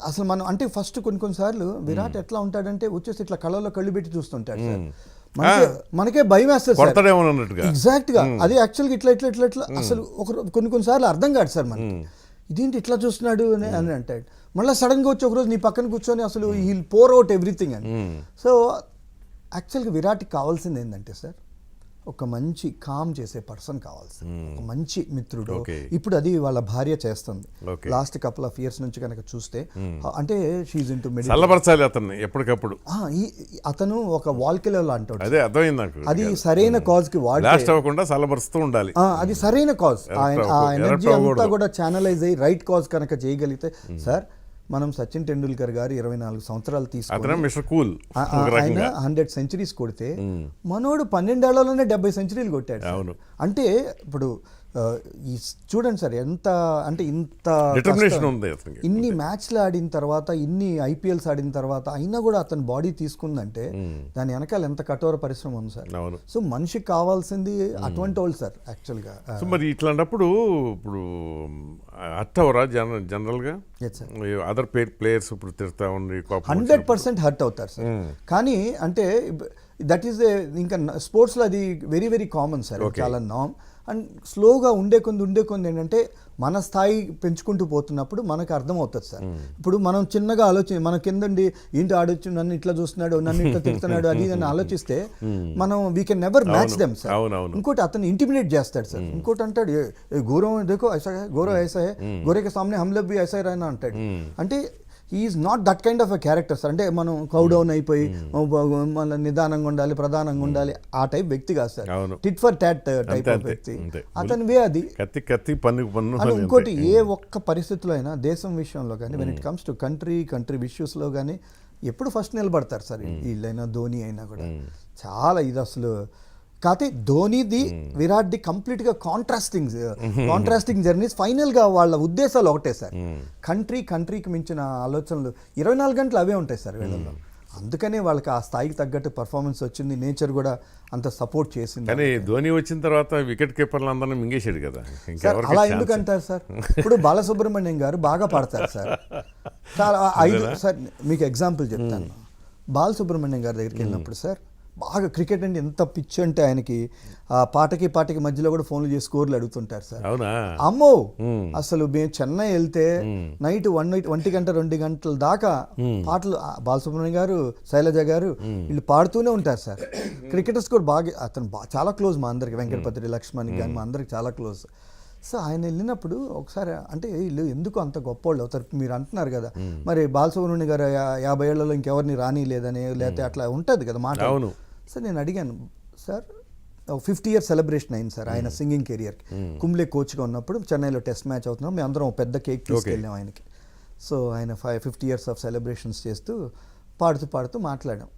అసలు మనం అంటే ఫస్ట్ కొన్నిసార్లు విరాట్ ఎట్లా ఉంటాడంటే వచ్చేసి ఇట్లా కళ్ళలో కళ్ళు పెట్టి చూస్తుంటాడు సార్. మనకే భయం వేస్తుంది సార్. ఎగ్జాక్ట్ గా అది యాక్చువల్గా ఇట్లా ఇట్లా ఇట్లా ఇట్లా అసలు కొన్నిసార్లు అర్థం కాదు సార్ మనకి, ఇదేంటి ఇట్లా చూస్తున్నాడు అని అంటాడు. మళ్ళీ సడన్గా వచ్చి ఒకరోజు నీ పక్కన కూర్చొని అసలు హీల్ పోర్ అవుట్ ఎవ్రీథింగ్ అని. సో యాక్చువల్గా విరాట్కి కావాల్సింది ఏంటంటే సార్, ఒక మంచి కామ్ చేసే పర్సన్ కావాల్సి, ఒక మంచి మిత్రుడు. ఇప్పుడు అది వాళ్ళ భార్య చేస్తుంది లాస్ట్ కపుల్ ఆఫ్ ఇయర్స్ నుంచి కనుక చూస్తే. అంటే షీఈ్ ఇంటూ మెడిటేషన్ అతన్ని ఎప్పటికప్పుడు. అతను ఒక వాల్కెలర్ అంటాడు, అదే అర్థమైంది నాకు. అది సరైన కాజ్ కి సలబరుస్తూ ఉండాలి, అది సరైన కాజ్. ఆ ఎనర్జీ అంతా కూడా ఛానలైజ్ అయ్యి రైట్ కాజ్ కనుక చేయగలిగితే సార్, మనం సచిన్ టెండూల్కర్ గారు 24 సంవత్సరాలు తీసుకుని ఆయన 100 సెంచరీస్ కొడితే మనోడు 12 ఏళ్లలోనే 70 సెంచరీలు కొట్టాడు. అంటే ఇప్పుడు చూడండి సార్, ఎంత అంటే ఇంత ఇన్ని మ్యాచ్లు ఆడిన తర్వాత, ఇన్ని ఐపీఎల్స్ ఆడిన తర్వాత అయినా కూడా అతని బాడీ తీసుకుందంటే దాని వెనకాల ఎంత కఠోర పరిశ్రమ ఉంది సార్. సో మనిషికి కావాల్సింది అటువంటి వాళ్ళు సార్ యాక్చువల్గా. సో మరి ఇట్లాంటప్పుడు ఇప్పుడు హర్ట్ అవరా జనరల్గా అదర్ ప్లేయర్స్ ఇప్పుడు తిడతా ఉండి 100% హర్ట్ అవుతారు సార్. కానీ అంటే దట్ ఈస్ ఇంకా స్పోర్ట్స్లో అది వెరీ వెరీ కామన్ సార్, చాలా నామ్. అండ్ స్లోగా ఉండే కొంది ఏంటంటే మన స్థాయి పెంచుకుంటూ పోతున్నప్పుడు మనకు అర్థమవుతుంది సార్. ఇప్పుడు మనం చిన్నగా మన కిందండి ఏంటి ఆడొచ్చు, నన్ను ఇట్లా చూస్తున్నాడు, నన్ను ఇట్లా తిడుతున్నాడు, అది అని ఆలోచిస్తే మనం we can never match them sir. ఇంకోటి అతను ఇంటిమిడేట్ చేస్తాడు సార్. ఇంకోటి అంటాడు గౌరవం దేకో ఐసా హై, గౌరవ్ ఐసా హై, గోరే కే సామ్నే హమ్ లోగ్ భీ ఐసా హై రహనా అంటాడు. అంటే is not that kind of a character sir. అంటే మనం కౌ డౌన్ అయిపోయి మళ్ళీ నిదానంగా ఉండాలి, ప్రధానంగా ఉండాలి, ఆ టైప్ వ్యక్తి కాదు sir. Tit for tat type of వ్యక్తి అతని వే అది. ఇంకోటి ఏ ఒక్క పరిస్థితిలో అయినా దేశం విషయంలో కానీ, when it comes to country ఇష్యూస్లో కానీ ఎప్పుడు ఫస్ట్ నిలబడతారు సార్. వీళ్ళైనా ధోని అయినా కూడా చాలా ఇది అసలు. కాకపోతే ధోనిది విరాట్ది కంప్లీట్గా కాంట్రాస్టింగ్ జర్నీస్. ఫైనల్గా వాళ్ళ ఉద్దేశాలు ఒకటే సార్. కంట్రీకి మించిన ఆలోచనలు 24 గంటలు అవే ఉంటాయి సార్ వీళ్ళలో. అందుకనే వాళ్ళకి ఆ స్థాయికి తగ్గట్టు పర్ఫార్మెన్స్ వచ్చింది, నేచర్ కూడా అంత సపోర్ట్ చేసింది. కానీ ధోని వచ్చిన తర్వాత వికెట్ కీపర్లు అందరినీ మింగేశాడు కదా. అలా ఎందుకంటారు సార్? ఇప్పుడు బాలసుబ్రహ్మణ్యం గారు బాగా పాడతారు సార్. చాలా 5 సార్ మీకు ఎగ్జాంపుల్ చెప్తాను. బాలసుబ్రహ్మణ్యం గారి దగ్గరికి వెళ్ళినప్పుడు సార్, బాగా క్రికెట్ అంటే ఎంత పిచ్చి అంటే ఆయనకి ఆ పాటకి మధ్యలో కూడా ఫోన్లు చేసి స్కోర్లు అడుగుతుంటారు సార్. అమ్మో అసలు మేము చెన్నై వెళ్తే నైట్ 1 గంట 2 గంటల దాకా పాటలు బాలసుబ్రహ్మణ్యం గారు, శైలజ గారు వీళ్ళు పాడుతూనే ఉంటారు సార్. క్రికెటర్స్ కూడా బాగా అతను చాలా క్లోజ్ మా అందరికి, వెంకటపతి లక్ష్మణ్ కానీ మా అందరికి చాలా క్లోజ్. సో ఆయన వెళ్ళినప్పుడు ఒకసారి అంటే వీళ్ళు ఎందుకు అంత గొప్పవాళ్ళు అవుతారు మీరు అంటున్నారు కదా, మరి బాలసుబ్రహ్మణ్యం గారు 50 ఏళ్లలో ఇంకెవరిని రాని లేదని, లేకపోతే అట్లా ఉంటుంది కదా మాట. సార్ నేను అడిగాను సార్, 50 ఇయర్స్ సెలబ్రేషన్ అయింది సార్ ఆయన సింగింగ్ కెరియర్కి. కుంబ్లే కోచ్గా ఉన్నప్పుడు చెన్నైలో టెస్ట్ మ్యాచ్ అవుతున్నాం, మేము అందరం పెద్ద కేక్ తీసుకెళ్ళాం ఆయనకి. సో ఆయన 50 ఇయర్స్ ఆఫ్ సెలబ్రేషన్స్ చేస్తూ పాడుతూ మాట్లాడాం.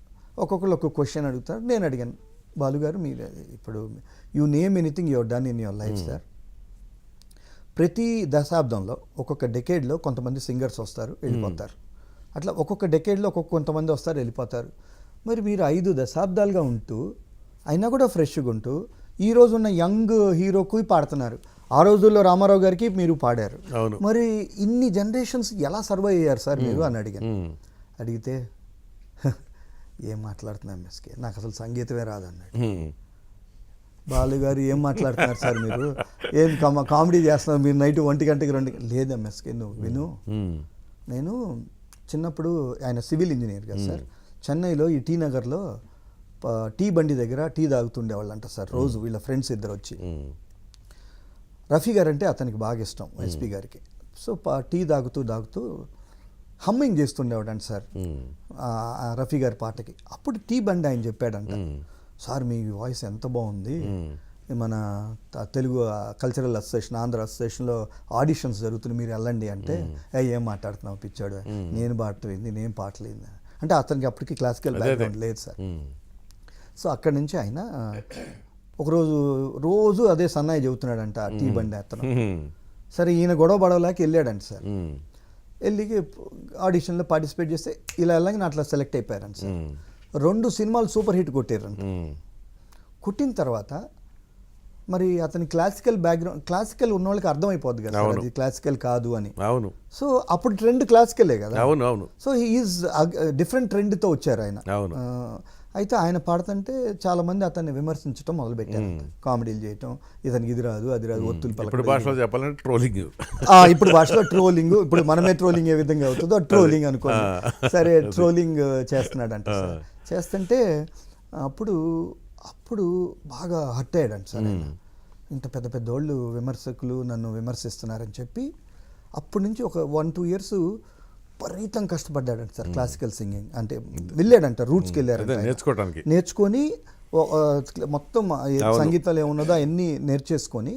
ఒక్కొక్కరు ఒక్కొక్క క్వశ్చన్ అడుగుతారు. నేను అడిగాను, బాలుగారు మీరు ఇప్పుడు you name anything your done in your life sir. ప్రతి దశాబ్దంలో ఒక్కొక్క డెకేడ్లో కొంతమంది సింగర్స్ వస్తారు వెళ్ళిపోతారు, అట్లా ఒక్కొక్క డెకేడ్లో కొంతమంది వస్తారు వెళ్ళిపోతారు. మరి మీరు 5 దశాబ్దాలుగా ఉంటూ అయినా కూడా ఫ్రెష్గా ఉంటూ ఈ రోజున్న యంగ్ హీరోకు పాడుతున్నారు. ఆ రోజుల్లో రామారావు గారికి మీరు పాడారు. మరి ఇన్ని జనరేషన్స్ ఎలా సర్వైవ్ అయ్యారు సార్ మీరు అని అడిగాను. అడిగితే ఏం మాట్లాడుతున్నాం మిస్కే, నాకు అసలు సంగీతమే రాదన్నాడు. బాలు గారు ఏం మాట్లాడుతున్నారు సార్ మీరు, ఏం కామెడీ చేస్తున్నారు మీరు, నైట్ 1 గంటకి 2 లేదు ఎంఎస్కే నువ్వు విను. నేను చిన్నప్పుడు ఆయన సివిల్ ఇంజనీర్ కదా సార్, చెన్నైలో ఈ టీ నగర్లో టీ బండి దగ్గర టీ తాగుతుండేవాళ్ళు అంట సార్ రోజు, వీళ్ళ ఫ్రెండ్స్ ఇద్దరు వచ్చి. రఫీ గారు అంటే అతనికి బాగా ఇష్టం ఎస్పీ గారికి. సో టీ తాగుతూ హమ్మింగ్ చేస్తుండేవాడంట సార్ రఫీ గారి పాటకి. అప్పుడు టీ బండి ఆయన చెప్పాడంట, సార్ మీ వాయిస్ ఎంత బాగుంది, మన తెలుగు కల్చరల్ అసోసియేషన్ ఆంధ్ర అసోసియేషన్లో ఆడిషన్స్ జరుగుతున్నాయి మీరు వెళ్ళండి అంటే, ఏం మాట్లాడుతున్నావు పిచ్చాడు, నేను పాటలేదు నేను పాటలేదు అంటే అతనికి అప్పటికి క్లాసికల్ బ్యాక్గ్రౌండ్ లేదు సార్. సో అక్కడి నుంచి ఆయన రోజు అదే సన్నాయి చెబుతున్నాడంట టీ బండి అతను. సరే ఈయన గొడవ పడవలాకి వెళ్ళాడంట సార్. వెళ్ళి ఆడిషన్లో పార్టిసిపేట్ చేస్తే ఇలా వెళ్ళగానే అట్లా సెలెక్ట్ అయిపోయారంట సార్. 2 సినిమాలు సూపర్ హిట్ కొట్టారంట. కొట్టిన తర్వాత మరి అతని క్లాసికల్ బ్యాక్గ్రౌండ్, క్లాసికల్ ఉన్న వాళ్ళకి అర్థమైపోద్ది కదా సార్, అది క్లాసికల్ కాదు అని. అవును సో అప్పుడు ట్రెండ్ క్లాసికలే కదా. అవును అవును సో ఈజ్ డిఫరెంట్ ట్రెండ్తో వచ్చారు ఆయన. అవును. అయితే ఆయన పాడుతుంటే చాలా మంది అతన్ని విమర్శించడం మొదలుపెట్టారు, కామెడీలు చేయటం, ఇతనికి ఇది రాదు అది రాదు, ఒత్తులు ఇప్పుడు పలకడం. భాషలో చెప్పాలంటే ట్రోలింగ్. ఇప్పుడు భాషలో ట్రోలింగ్, ఇప్పుడు మనమే ట్రోలింగ్ ఏ విధంగా అవుతుందో ట్రోలింగ్ అనుకోండి. సరే ట్రోలింగ్ చేస్తున్నాడంట సార్. చేస్తుంటే అప్పుడు బాగా హర్ట్ అయ్యాడంట సార్ ఆయన. ఇంత పెద్ద పెద్ద వాళ్ళు విమర్శకులు నన్ను విమర్శిస్తున్నారని చెప్పి అప్పటి నుంచి ఒక 1-2 years విపరీతం కష్టపడ్డాడంట సార్ క్లాసికల్ సింగింగ్. అంటే వెళ్ళాడంట, రూట్స్కి వెళ్ళారంట, నేర్చుకోవడానికి. నేర్చుకొని మొత్తం సంగీతాలు ఏమున్నదో అవన్నీ నేర్చేసుకొని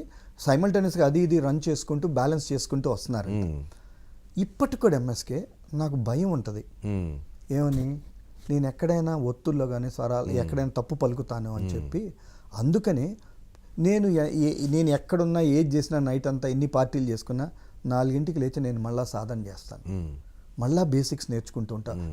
సైమల్టేనియస్గా అది ఇది రన్ చేసుకుంటూ బ్యాలెన్స్ చేసుకుంటూ వస్తున్నారు. ఇప్పటికి కూడా ఎంఎస్కే నాకు భయం ఉంటుంది, ఏమని నేను ఎక్కడైనా ఒత్తుల్లో కానీ స్వరాలు ఎక్కడైనా తప్పు పలుకుతాను అని చెప్పి. అందుకని నేను ఎక్కడున్నా ఏది చేసినా నైట్ అంతా ఎన్ని పార్టీలు చేసుకున్నా 4 గంటలకు లేచి నేను మళ్ళీ సాధన చేస్తాను, మళ్ళీ బేసిక్స్ నేర్చుకుంటూ ఉంటాను.